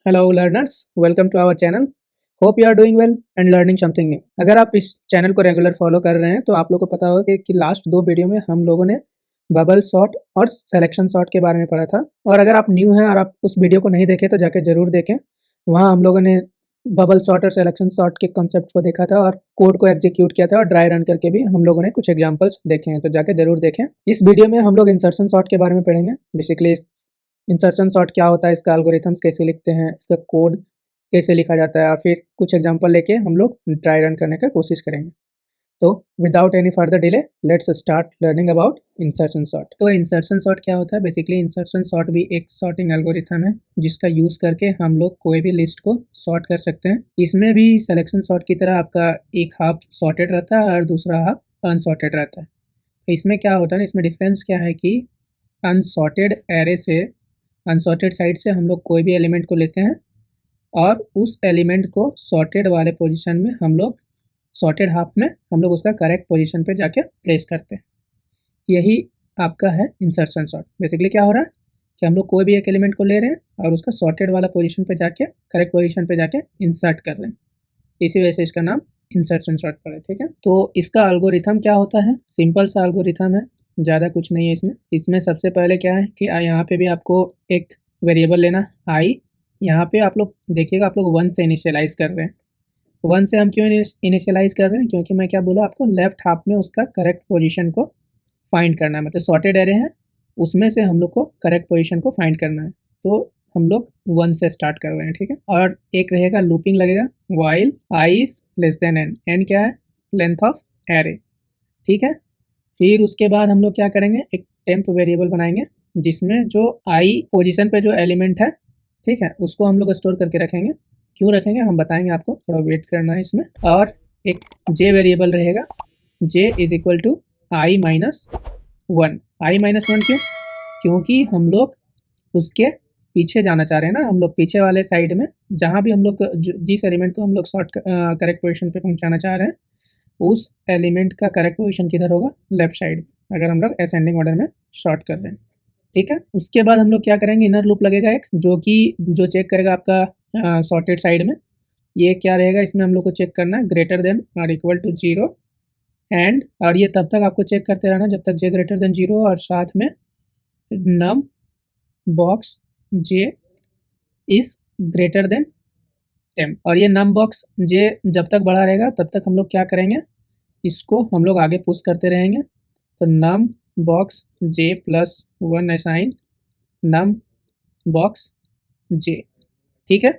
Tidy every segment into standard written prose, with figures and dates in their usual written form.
Hello learners, welcome to our channel. Hope you are doing well and learning something new. अगर आप इस channel को regular follow कर रहे हैं तो आप लोग को पता होगा कि लास्ट दो वीडियो में हम लोगों ने बबल सॉर्ट और सिलेक्शन सॉर्ट के बारे में पढ़ा था। और अगर आप न्यू हैं और आप उस वीडियो को नहीं देखे तो जाके ज़रूर देखें। वहाँ हम लोगों ने बबल सॉर्ट और सिलेक्शन सॉर्ट के कॉन्सेप्ट को देखा था और कोड को एग्जीक्यूट किया था और ड्राई रन करके भी हम लोगों ने कुछ एग्जाम्पल्स देखे हैं, तो जाके ज़रूर देखें। इस वीडियो में हम लोग इंसर्शन सॉर्ट के बारे में पढ़ेंगे। बेसिकली इंसर्शन सॉर्ट क्या होता है, इसका एल्गोरिथम्स कैसे लिखते हैं, इसका कोड कैसे लिखा जाता है, और फिर कुछ एग्जांपल लेके हम लोग ट्राई रन करने का कोशिश करेंगे। तो without any further delay let's start learning about insertion sort. तो इंसर्शन सॉर्ट क्या होता है? बेसिकली इंसर्शन सॉर्ट भी एक सॉर्टिंग एल्गोरिथम है जिसका यूज़ करके हम लोग कोई भी लिस्ट को सॉर्ट कर सकते हैं। इसमें भी सिलेक्शन सॉर्ट की तरह आपका एक हाफ सॉर्टेड रहता है और दूसरा हाफ अनसॉर्टेड रहता है। तो इसमें क्या होता है ना, इसमें डिफरेंस क्या है कि अनसॉर्टेड एरे से, अनसॉर्टेड साइड से हम लोग कोई भी एलिमेंट को लेते हैं और उस एलिमेंट को सॉर्टेड वाले पोजीशन में हम लोग, सॉर्टेड हाफ में हम लोग उसका करेक्ट पोजीशन पे जाके प्लेस करते हैं। यही आपका है इंसर्शन सॉर्ट। बेसिकली क्या हो रहा है कि हम लोग कोई भी एक एलिमेंट को ले रहे हैं और उसका सॉर्टेड वाला पोजीशन पे जाके, करेक्ट पोजीशन पे जाके इंसर्ट कर रहे हैं। इसी वजह से इसका नाम इंसर्शन सॉर्ट पड़ा है। ठीक है, तो इसका एल्गोरिथम क्या होता है? सिंपल सा एल्गोरिथम है, ज़्यादा कुछ नहीं है इसमें सबसे पहले क्या है कि यहाँ पे भी आपको एक वेरिएबल लेना आई। यहाँ पे आप लोग देखिएगा, आप लोग 1 से इनिशियलाइज कर रहे हैं। 1 से हम क्यों इनिशियलाइज कर रहे हैं? क्योंकि मैं क्या बोला आपको, लेफ्ट हाफ में उसका करेक्ट पोजीशन को फाइंड करना है। मतलब सॉर्टेड एरे है, उसमें से हम लोग को करेक्ट पोजीशन को फाइंड करना है। तो हम लोग 1 से स्टार्ट कर रहे हैं। ठीक है, और एक रहेगा लूपिंग लगेगा, while I is less than n. N क्या है? Length of array. ठीक है, फिर उसके बाद हम लोग क्या करेंगे, एक टेम्प वेरिएबल बनाएंगे जिसमें जो आई पोजीशन पे जो एलिमेंट है, ठीक है, उसको हम लोग स्टोर करके रखेंगे। क्यों रखेंगे हम बताएंगे आपको, थोड़ा वेट करना है इसमें। और एक जे वेरिएबल रहेगा, J is equal to I minus 1। I minus 1 क्यों? क्योंकि हम लोग उसके पीछे जाना चाह रहे हैं ना, हम लोग पीछे वाले साइड में जहाँ भी हम लोग जिस एलिमेंट को हम लोग शॉर्ट करेक्ट पोजीशन पे पहुंचाना चाह रहे हैं, उस एलिमेंट का करेक्ट पोजीशन किधर होगा? लेफ्ट साइड, अगर हम लोग असेंडिंग ऑर्डर में शॉर्ट कर रहे हैं। ठीक है, उसके बाद हम लोग क्या करेंगे, इनर लूप लगेगा एक, जो चेक करेगा आपका सॉर्टेड साइड में। ये क्या रहेगा, इसमें हम लोग को चेक करना है ग्रेटर देन और इक्वल टू 0 एंड, और ये तब तक आपको चेक करते रहना जब तक जे ग्रेटर देन 0 और साथ में num box J is greater than 10। और ये नम बॉक्स जे जब तक बड़ा रहेगा तब तक हम लोग क्या करेंगे, इसको हम लोग आगे पुश करते रहेंगे। तो नम बॉक्स जे प्लस 1 असाइन नम बॉक्स जे। ठीक है,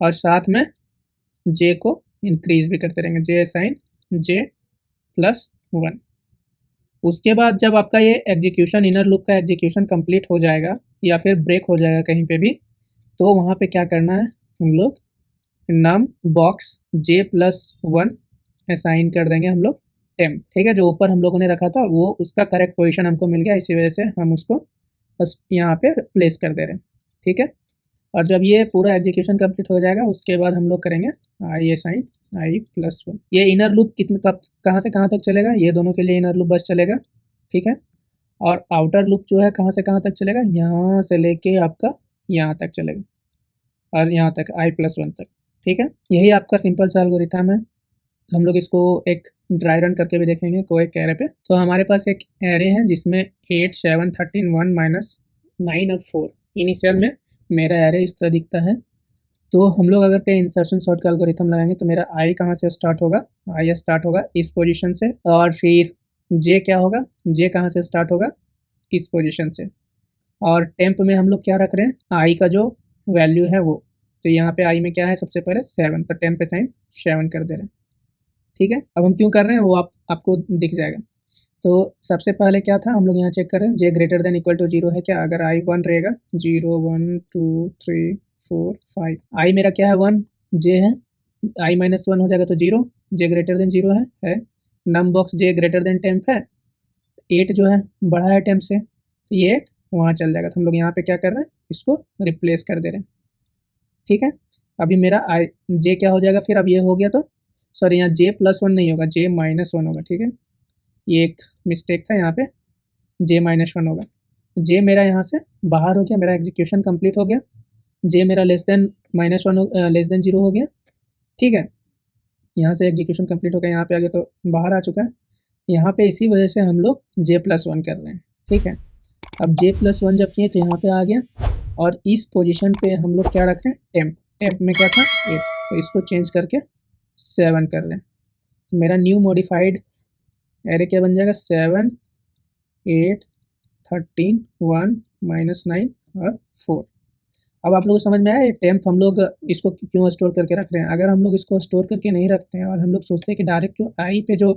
और साथ में जे को इंक्रीज भी करते रहेंगे, जे असाइन जे प्लस 1। उसके बाद जब आपका ये एग्जीक्यूशन, इनर लूप का एग्जीक्यूशन कंप्लीट हो जाएगा या फिर ब्रेक हो जाएगा कहीं पे भी, तो वहाँ पे क्या करना है, हम लोग नम बॉक्स जे प्लस 1 असाइन कर देंगे हम लोग टेम। ठीक है, जो ऊपर हम लोगों ने रखा था वो उसका करेक्ट पोजीशन हमको मिल गया, इसी वजह से हम उसको बस यहाँ पे प्लेस कर दे रहे हैं। ठीक है, और जब ये पूरा एग्जीक्यूशन कंप्लीट हो जाएगा उसके बाद हम लोग करेंगे आई असाइन आई प्लस 1। ये इनर लूप कितने कब कहाँ से कहाँ तक चलेगा? ये दोनों के लिए इनर लूप बस चलेगा। ठीक है, और आउटर लूप जो है कहाँ से कहाँ तक चलेगा? यहाँ से लेके आपका यहाँ तक चलेगा और यहाँ तक आई प्लस 1 तक। ठीक है, यही आपका सिंपल सा एल्गोरिथम है। हम लोग इसको एक ड्राई रन करके भी देखेंगे कोई एक एरे पे। तो हमारे पास एक एरे है जिसमें 8 7 13 1 माइनस 9 और 4। इनिशियल में मेरा एरे इस तरह दिखता है। तो हम लोग अगर कहीं इंसर्शन सॉर्ट का एल्गोरिथम लगाएंगे तो मेरा आई कहाँ से स्टार्ट होगा? आई स्टार्ट होगा इस पोजीशन से, और फिर जे क्या होगा? जे कहाँ से स्टार्ट होगा? इस पोजीशन से। और टेम्प में हम लोग क्या रख रहे हैं? आई का जो वैल्यू है वो। तो यहाँ पे आई में क्या है? सबसे पहले 7, तो टेम्प पे साइन 7 कर दे रहे हैं। ठीक है, अब हम क्यों कर रहे हैं वो आपको दिख जाएगा। तो सबसे पहले क्या था, हम लोग यहाँ चेक कर रहे हैं जे ग्रेटर देन इक्वल टू 0 है क्या? अगर आई 1 रहेगा, 0 1 2 3 4 5, आई मेरा क्या है? 1, जे है, आई माइनस 1 हो जाएगा तो 0, जे ग्रेटर देन 0 है। नम बॉक्स जे ग्रेटर देन टेम्प है, 8 जो है बड़ा है टेम्प से, तो ये 8 वहाँ चल जाएगा। तो हम लोग यहाँ पे क्या कर रहे हैं, इसको रिप्लेस कर दे रहे हैं। ठीक है, अभी मेरा आई जे क्या हो जाएगा फिर? अब ये हो गया तो सॉरी, यहाँ जे प्लस 1 नहीं होगा, जे माइनस 1 होगा। ठीक है, ये एक मिस्टेक था, यहाँ पे जे माइनस 1 होगा। जे मेरा यहाँ से बाहर हो गया, मेरा एग्जीक्यूशन कंप्लीट हो गया। जे मेरा -1 लेस देन 0 हो गया, ठीक है। यहाँ से एग्जीक्यूशन कंप्लीट हो गया, यहाँ पे आ गया तो बाहर आ चुका है। यहाँ पे इसी वजह से हम लोग J+1 कर रहे हैं, ठीक है। अब J+1 जब किए तो यहाँ पे आ गया और इस पोजीशन पे हम लोग क्या रख रहे हैं, टेम्प। टेम्प में क्या था 8, तो इसको चेंज करके 7 कर रहे हैं। तो मेरा न्यू मॉडिफाइड एरे क्या बन जाएगा, 7, 8, 13, 1, -9 और 4। अब आप लोगों को समझ में आया ये टेम्प हम लोग इसको क्यों स्टोर करके रख रहे हैं। अगर हम लोग इसको स्टोर करके नहीं रखते हैं और हम लोग सोचते हैं कि डायरेक्ट जो आई पे जो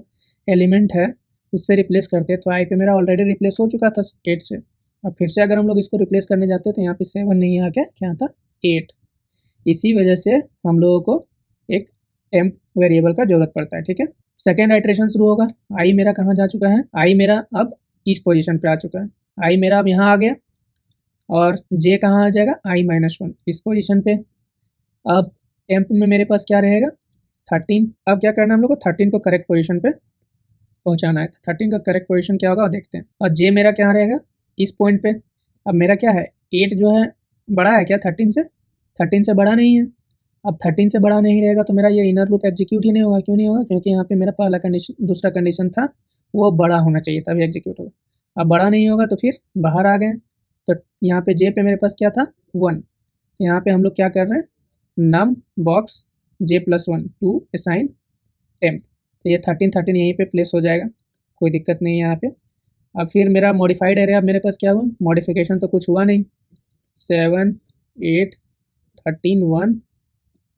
एलिमेंट है उससे रिप्लेस करते हैं, तो आई पे मेरा ऑलरेडी रिप्लेस हो चुका था 8 से। अब फिर से अगर हम लोग इसको रिप्लेस करने जाते हैं तो यहाँ पे 7 नहीं आ गया, क्या था 8। इसी वजह से हम लोगों को एक टेम्प वेरिएबल का जरूरत पड़ता है, ठीक है। सेकेंड आइट्रेशन शुरू होगा। आई मेरा कहाँ जा चुका है, आई मेरा अब इस पोजिशन पे आ चुका है। आई मेरा अब यहाँ आ गया और जे कहाँ आ जाएगा, i-1 इस पोजीशन पे। अब टेम्प में मेरे पास क्या रहेगा 13। अब क्या करना है हम लोग को, 13 को करेक्ट पोजीशन पे पहुंचाना है। 13 का करेक्ट पोजीशन क्या होगा देखते हैं। और जे मेरा क्या रहेगा इस पॉइंट पे। अब मेरा क्या है 8 जो है बड़ा है क्या 13 से, 13 से बड़ा नहीं है। अब 13 से बड़ा नहीं रहेगा तो मेरा ये इनर लूप एग्जीक्यूट ही नहीं होगा। क्यों नहीं होगा, क्योंकि यहाँ पे मेरा पहला कंडीशन, दूसरा कंडीशन था वो बड़ा होना चाहिए तभी एग्जीक्यूट होगा। अब बड़ा नहीं होगा तो फिर बाहर आ गए। तो यहाँ पे जे पे मेरे पास क्या था 1, तो यहाँ पे हम लोग क्या कर रहे हैं, num box J+1 to assign temp. तो ये 13 यहीं पे प्लेस हो जाएगा, कोई दिक्कत नहीं है यहाँ पे। अब फिर मेरा मॉडिफाइड एरिया मेरे पास क्या हुआ, मॉडिफिकेशन तो कुछ हुआ नहीं। 7, 8, 13, 1,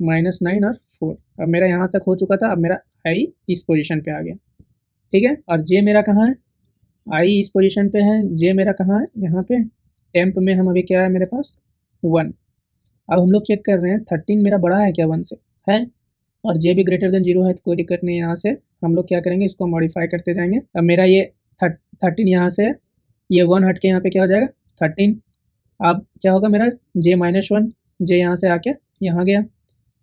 -9 और 4। अब मेरा यहाँ तक हो चुका था। अब मेरा आई इस पोजीशन पे आ गया, ठीक है। और जे मेरा कहाँ है, आई इस पोजीशन पे है, जे मेरा कहाँ है यहाँ पे टेम्प में। हम अभी क्या है मेरे पास 1। अब हम लोग चेक कर रहे हैं 13 मेरा बड़ा है क्या 1 से, है। और जे भी ग्रेटर देन 0 है तो कोई दिक्कत नहीं है। यहाँ से हम लोग क्या करेंगे, इसको मॉडिफाई करते जाएंगे। अब मेरा ये 13 यहाँ से ये 1 हट के यहाँ पे क्या हो जाएगा 13। अब क्या होगा मेरा J-1, जे यहाँ से आके यहाँ गया।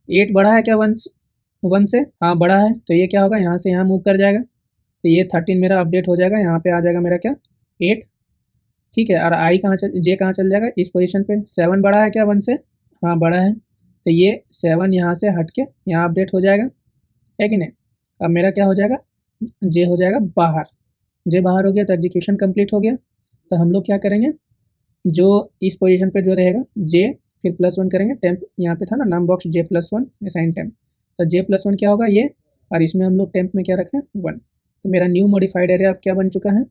8 बड़ा है क्या 1 से, हाँ बड़ा है। तो ये क्या होगा यहाँ से यहाँ मूव कर जाएगा, तो ये 13 मेरा अपडेट हो जाएगा। यहाँ पे आ जाएगा मेरा क्या 8, ठीक है। और आई कहाँ चल, जे कहाँ चल जाएगा इस पोजीशन पे। 7 बड़ा है क्या 1 से, हाँ बड़ा है। तो ये 7 यहाँ से हट के यहाँ अपडेट हो जाएगा, है कि नहीं। अब मेरा क्या हो जाएगा, जे हो जाएगा बाहर। जे बाहर हो गया तो एग्जीक्यूशन कंप्लीट हो गया। तो हम लोग क्या करेंगे, जो इस पोजीशन पे जो रहेगा जे फिर +1 करेंगे। टेम्प यहाँ पे था ना नाम बॉक्स J+1 असाइन टेम्प, तो J+1 क्या होगा ये, और इसमें हम लोग टेम्प में क्या रखें 1। तो मेरा न्यू मॉडिफाइड एरिया अब क्या बन चुका है,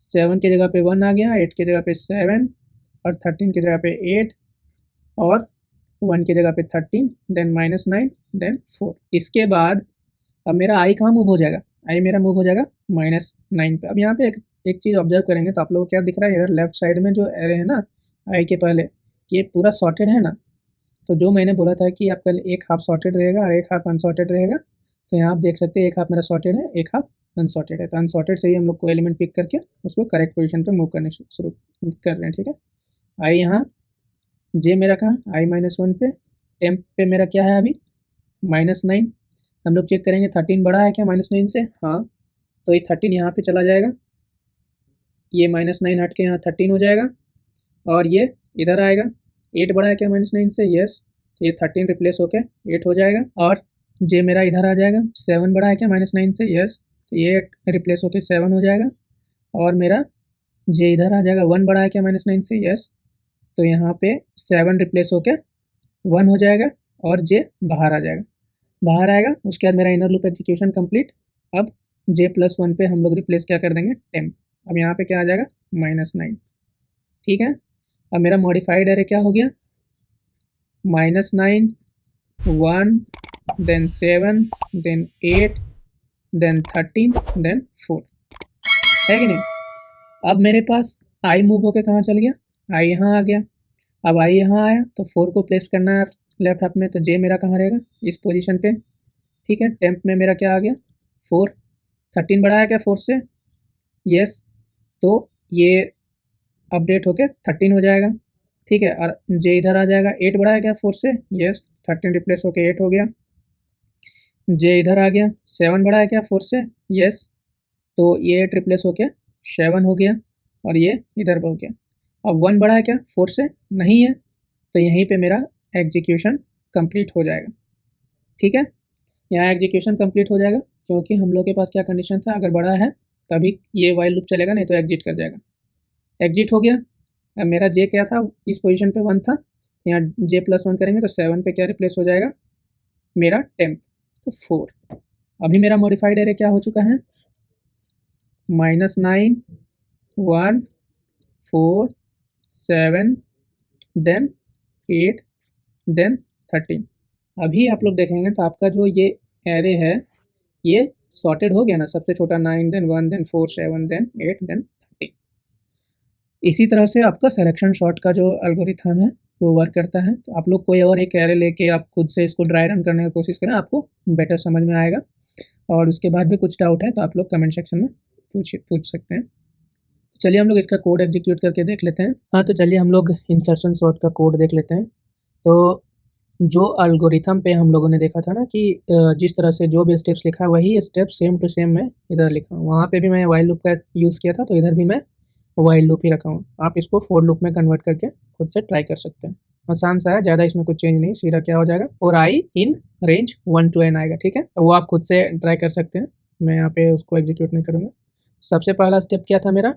7 की जगह पे 1 आ गया, 8 की जगह पे 7 और 13 की जगह पे 8 और 1 की जगह पे 13, देन -9, देन 4। इसके बाद अब मेरा आई कहाँ मूव हो जाएगा, आई मेरा मूव हो जाएगा -9 पे। अब यहाँ पे एक चीज़ ऑब्जर्व करेंगे तो आप लोगों को क्या दिख रहा है, इधर लेफ्ट साइड में जो एरे है ना आई के पहले, ये पूरा सॉर्टेड है ना। तो जो मैंने बोला था कि आपका एक हाफ सॉर्टेड रहेगा और एक हाफ अनसॉर्टेड रहेगा, तो यहाँ आप देख सकते हैं एक हाफ मेरा सॉर्टेड है, एक हाफ अनसॉर्टेड है। तो अनसॉर्टेड से ही हम लोग को एलिमेंट पिक करके उसको करेक्ट पोजीशन पे मूव करने शुरू कर रहे हैं, ठीक है। आई यहाँ, जे मेरा कहाँ i-1 पे, टेम्प पे मेरा क्या है अभी -9। हम लोग चेक करेंगे 13 बड़ा है क्या -9 से, हाँ। तो ये 13 यहाँ पे चला जाएगा, ये -9 हट के यहाँ 13 हो जाएगा और ये इधर आएगा। 8 बड़ा है क्या -9 से, यस। तो ये 13 रिप्लेस होके 8 हो जाएगा और जे मेरा इधर आ जाएगा। 7 बड़ा है क्या -9 से, यस। तो ये रिप्लेस होके 7 हो जाएगा और मेरा जे इधर आ जाएगा। 1 बड़ा है क्या -9 से, यस। तो यहाँ पे 7 रिप्लेस होके 1 हो जाएगा और जे बाहर आ जाएगा, बाहर आएगा। उसके बाद मेरा इनर लूप एग्जीक्यूशन कंप्लीट। अब J+1 पे हम लोग रिप्लेस क्या कर देंगे टेम्प। अब यहाँ पे क्या आ जाएगा -9, ठीक है। अब मेरा मॉडिफाइड एरे क्या हो गया, -9, 1, देन 7, देन 8, देन 13, देन 4, है कि नहीं। अब मेरे पास आई मूव होके कहाँ चल गया, आई यहाँ आ गया। अब आई यहाँ आया तो 4 को प्लेस करना है लेफ्ट हाफ में, तो जे मेरा कहाँ रहेगा इस पोजीशन पे, ठीक है। टेम्प में मेरा क्या आ गया 4। 13 बड़ा है क्या 4 से, यस। तो ये अपडेट होके 13 हो जाएगा, ठीक है। और जे इधर आ जाएगा। 8 बड़ा है क्या 4 से, यस। 13 रिप्लेस होके 8 हो गया। जे इधर आ गया। 7 बड़ा है क्या 4 से, यस। तो ये 8 रिप्लेस होके 7 हो गया और ये इधर हो गया। अब 1 बड़ा है क्या 4 से, नहीं है। तो यहीं पे मेरा एग्जीक्यूशन कंप्लीट हो जाएगा। ठीक है, यहाँ एग्जीक्यूशन कंप्लीट हो जाएगा क्योंकि हम लोग के पास क्या कंडीशन था, अगर बड़ा है तभी ये वाइल लूप चलेगा, नहीं तो एग्जिट कर जाएगा। एग्जिट हो गया। अब मेरा जे क्या था, इस पोजीशन पे 1 था, यहाँ J+1 करेंगे तो 7 पे क्या रिप्लेस हो जाएगा मेरा टेम्प, तो 4। अभी मेरा मॉडिफाइड एरे क्या हो चुका है, -9 1 4 7 देन 8 देन 13। अभी आप लोग देखेंगे तो आपका जो ये एरे है ये सॉर्टेड हो गया ना, सबसे छोटा 9 देन 1 देन 4 7 देन 8 देन 13। इसी तरह से आपका सिलेक्शन शॉर्ट का जो एल्गोरिथम है वो वर्क करता है। तो आप लोग कोई और एक एरे लेके आप खुद से इसको ड्राई रन करने की कोशिश करें, आपको बेटर समझ में आएगा। और उसके बाद भी कुछ डाउट है तो आप लोग कमेंट सेक्शन में पूछ सकते हैं। चलिए हम लोग इसका कोड एग्जीक्यूट करके देख लेते हैं। हाँ, तो चलिए हम लोग इंसर्शन शॉर्ट का कोड देख लेते हैं। तो जो एल्गोरिथम पे हम लोगों ने देखा था ना कि जिस तरह से जो भी स्टेप्स लिखा है वही स्टेप सेम टू सेम मैं इधर लिखा हूँ। वहाँ पे भी मैं वाइल लूप का यूज़ किया था, तो इधर भी मैं वाइल लूप ही रखा हूँ। आप इसको फोर लूप में कन्वर्ट करके खुद से ट्राई कर सकते हैं। आसान सा है, ज़्यादा इसमें कुछ चेंज नहीं, सीधा क्या हो जाएगा और आई इन रेंज 1 to n आएगा। ठीक है, तो वो आप खुद से ट्राई कर सकते हैं, मैं यहाँ पे उसको एग्जीक्यूट नहीं करूँगा। सबसे पहला स्टेप क्या था मेरा,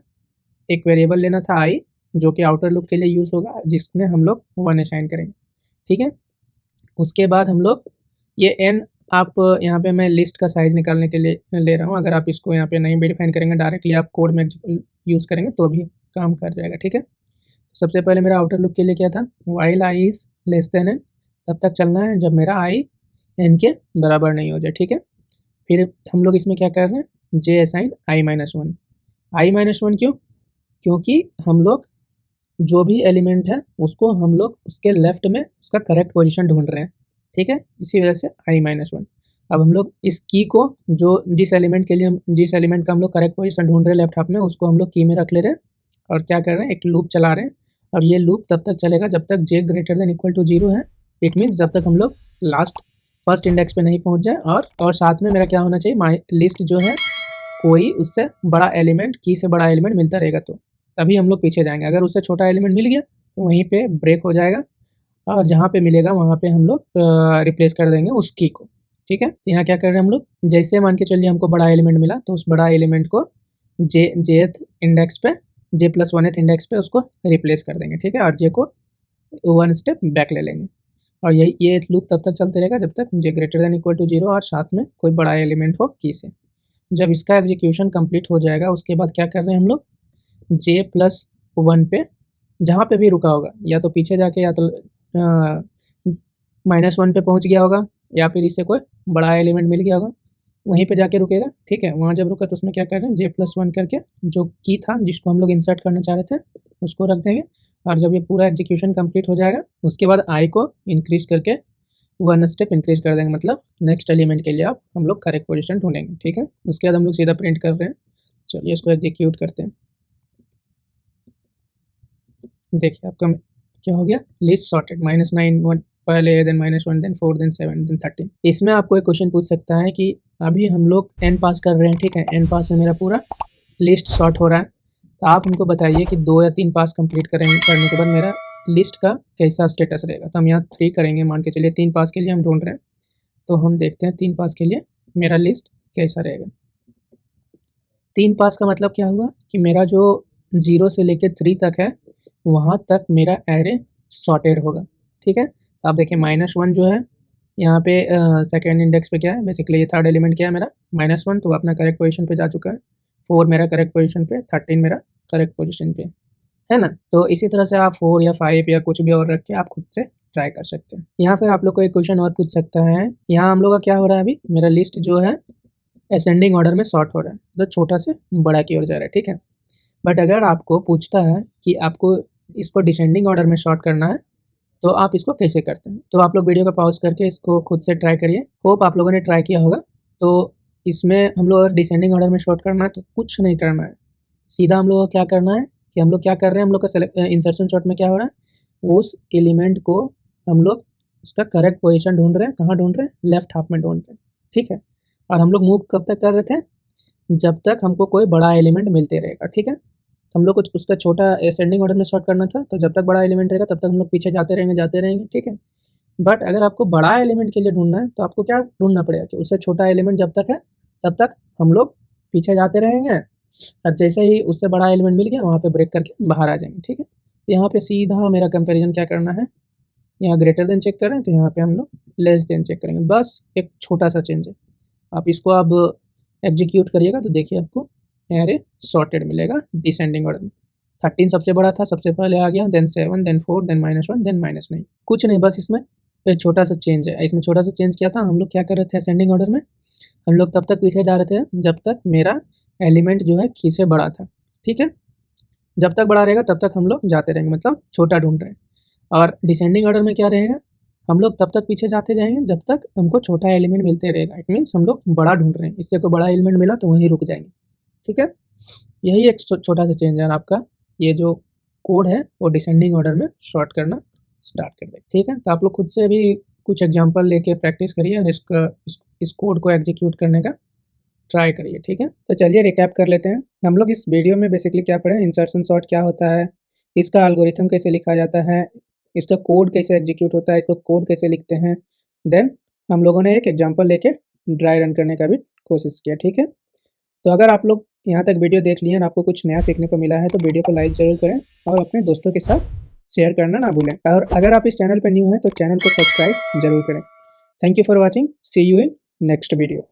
एक वेरिएबल लेना था आई, जो कि आउटर लूप के लिए यूज़ होगा, जिसमें हम लोग 1 असाइन करेंगे। ठीक है, उसके बाद हम लोग ये n, आप यहाँ पे मैं लिस्ट का साइज़ निकालने के लिए ले रहा हूँ। अगर आप इसको यहाँ पे नहीं डिफाइन करेंगे, डायरेक्टली आप कोड में यूज़ करेंगे तो भी काम कर जाएगा। ठीक है, सबसे पहले मेरा आउटर लूप के लिए क्या था, while I is less than n, तब तक चलना है जब मेरा आई n के बराबर नहीं हो जाए। ठीक है, फिर हम लोग इसमें क्या कर रहे हैं, जे असाइन i-1। i-1 क्यों, क्योंकि हम लोग जो भी एलिमेंट है उसको हम लोग उसके लेफ्ट में उसका करेक्ट पोजीशन ढूंढ रहे हैं। ठीक है, इसी वजह से i-1। अब हम लोग इस की को, जो जिस एलिमेंट का हम लोग करेक्ट पोजीशन ढूंढ रहे हैं लेफ्ट हाफ में, उसको हम लोग की में रख ले रहे हैं और क्या कर रहे हैं, एक लूप चला रहे हैं। और ये लूप तब तक चलेगा जब तक j greater than equal to 0 है। इट मीन्स जब तक हम लोग फर्स्ट इंडेक्स पे नहीं पहुंच जाए, और साथ में मेरा क्या होना चाहिए, माई लिस्ट जो है कोई उससे बड़ा एलिमेंट, की से बड़ा एलिमेंट मिलता रहेगा तो तभी हम लोग पीछे जाएंगे। अगर उससे छोटा एलिमेंट मिल गया तो वहीं पे ब्रेक हो जाएगा, और जहाँ पे मिलेगा वहाँ पे हम लोग रिप्लेस कर देंगे उस की को। ठीक है, तो यहाँ क्या कर रहे हैं हम लोग, जैसे मान के चलिए हमको बड़ा एलिमेंट मिला तो उस बड़ा एलिमेंट को जेथ इंडेक्स पे, J+1th इंडेक्स पे उसको रिप्लेस कर देंगे। ठीक है, और जे को 1 स्टेप बैक ले लेंगे। और ये लूप तब तक चलते रहेगा जब तक j greater than equal to 0 और साथ में कोई बड़ा एलिमेंट हो की से। जब इसका एग्जीक्यूशन कंप्लीट हो जाएगा उसके बाद क्या कर रहे हैं हम लोग, J+1 पे जहाँ पे भी रुका होगा, या तो पीछे जाके या तो -1 पे पहुँच गया होगा, या फिर इससे कोई बड़ा एलिमेंट मिल गया होगा, वहीं पे जाके रुकेगा। ठीक है, वहाँ जब रुका तो उसमें क्या कर रहे हैं, J+1 करके जो की था जिसको हम लोग इंसर्ट करना चाह रहे थे उसको रख देंगे। और जब ये पूरा एग्जीक्यूशन कंप्लीट हो जाएगा उसके बाद आई को इंक्रीज करके 1 स्टेप इंक्रीज कर देंगे, मतलब नेक्स्ट एलिमेंट के लिए आप हम लोग करेक्ट पोजीशन ढूंढेंगे। ठीक है, उसके बाद हम लोग सीधा प्रिंट कर रहे हैं। चलिए इसको एग्जीक्यूट करते हैं। देखिए आपका क्या हो गया, लिस्ट सॉर्टेड, -9 पहले, देन -1 देन 4 देन 7 देन 13। इसमें आपको एक क्वेश्चन पूछ सकता है कि अभी हम लोग n पास कर रहे हैं। ठीक है, n पास में मेरा पूरा लिस्ट सॉर्ट हो रहा है, तो आप हमको बताइए कि 2 या 3 पास कंप्लीट करने के बाद मेरा लिस्ट का कैसा स्टेटस रहेगा। तो हम यहाँ 3 करेंगे, मान के चलिए 3 पास के लिए हम ढूंढ रहे हैं, तो हम देखते हैं 3 पास के लिए मेरा लिस्ट कैसा रहेगा। 3 पास का मतलब क्या हुआ कि मेरा जो 0 से लेकर 3 तक है वहाँ तक मेरा एरे सॉर्टेड होगा। ठीक है, तो आप देखिए -1 जो है यहाँ पे सेकेंड इंडेक्स पे क्या है, बेसिकली ये थर्ड एलिमेंट क्या है मेरा -1, तो अपना करेक्ट पोजीशन पे जा चुका है। 4 मेरा करेक्ट पोजीशन पे, 13 मेरा करेक्ट पोजीशन पे है ना। तो इसी तरह से आप 4 या 5 या कुछ भी और रख के आप खुद से ट्राई कर सकते हैं। यहाँ फिर आप लोग को एक क्वेश्चन और पूछ सकता है, यहाँ हम लोग का क्या हो रहा है, अभी मेरा लिस्ट जो है असेंडिंग ऑर्डर में सॉर्ट हो रहा है, तो छोटा से बड़ा की ओर जा रहा है। ठीक है, बट अगर आपको पूछता है कि आपको इसको डिसेंडिंग ऑर्डर में शॉर्ट करना है तो आप इसको कैसे करते हैं, तो आप लोग वीडियो को पॉज करके इसको खुद से ट्राई करिए। होप आप लोगों ने ट्राई किया होगा। तो इसमें हम लोग अगर डिसेंडिंग ऑर्डर में शॉर्ट करना है तो कुछ नहीं करना है, सीधा हम लोग को क्या करना है कि हम लोग क्या कर रहे हैं, हम लोग का इंसर्शन शॉर्ट में क्या हो रहा है, उस एलिमेंट को हम लोग उसका करेक्ट पोजिशन ढूंढ रहे हैं। कहाँ ढूंढ रहे हैं, लेफ्ट हाफ में ढूंढ रहे हैं। ठीक है, और हम लोग मूव कब तक कर रहे थे, जब तक हमको कोई बड़ा एलिमेंट मिलते रहेगा। ठीक है, तो हम लोग को उसका छोटा असेंडिंग ऑर्डर में सॉर्ट करना था, तो जब तक बड़ा एलिमेंट रहेगा तब तक हम लोग पीछे जाते रहेंगे, ठीक है। बट अगर आपको बड़ा एलिमेंट के लिए ढूंढना है तो आपको क्या ढूंढना पड़ेगा कि उससे छोटा एलिमेंट जब तक है तब तक हम लोग पीछे जाते रहेंगे, और जैसे ही उससे बड़ा एलिमेंट मिल गया वहाँ पे ब्रेक करके बाहर आ जाएंगे, ठीक है। तो यहाँ पे सीधा मेरा कंपैरिजन क्या करना है, यहाँ ग्रेटर देन चेक करें तो यहाँ पे हम लोग लेस देन चेक करेंगे, बस एक छोटा सा चेंज है। आप इसको अब एग्जीक्यूट करिएगा तो देखिए आपको एरे सॉर्टेड मिलेगा डिसेंडिंग ऑर्डर में। 13 सबसे बड़ा था, सबसे पहले आ गया, देन 7, देन 4, देन -1, देन -9। कुछ नहीं, बस इसमें एक छोटा सा चेंज है। इसमें छोटा सा चेंज क्या था, हम लोग क्या कर रहे थे असेंडिंग ऑर्डर में, हम लोग तब तक पीछे जा रहे थे जब तक मेरा एलिमेंट जो है की से बड़ा था, ठीक है। जब तक बड़ा रहेगा तब तक हम लोग जाते रहेंगे, मतलब छोटा ढूंढ रहे हैं। और डिसेंडिंग ऑर्डर में क्या रहेगा, हम लोग तब तक पीछे जाते जाएंगे जब तक हमको छोटा एलिमेंट मिलते रहेगा। इट मीन्स हम लोग बड़ा ढूंढ रहे हैं, इससे कोई बड़ा एलिमेंट मिला तो वहीं रुक जाएंगे, ठीक है। यही एक छोटा सा चेंज है, आपका ये जो कोड है वो डिसेंडिंग ऑर्डर में शॉर्ट करना स्टार्ट कर दे, ठीक है। तो आप लोग खुद से भी कुछ एग्जांपल लेके प्रैक्टिस करिए और इस कोड को एग्जीक्यूट करने का ट्राई करिए, ठीक है। तो चलिए रिकैप कर लेते हैं। हम लोग इस वीडियो में बेसिकली क्या पढ़े, इंसर्शन सॉर्ट क्या होता है, इसका एल्गोरिथम कैसे लिखा जाता है, इसका कोड कैसे एग्जीक्यूट होता है, इसको कोड कैसे लिखते हैं। देन हम लोगों ने एक एग्जांपल लेके ड्राई रन करने का भी कोशिश किया, ठीक है। तो अगर आप लोग यहाँ तक वीडियो देख लिए और आपको कुछ नया सीखने को मिला है तो वीडियो को लाइक ज़रूर करें और अपने दोस्तों के साथ शेयर करना ना भूलें। और अगर आप इस चैनल पर न्यू हैं तो चैनल को सब्सक्राइब जरूर करें। Thank you for watching, see you in next video.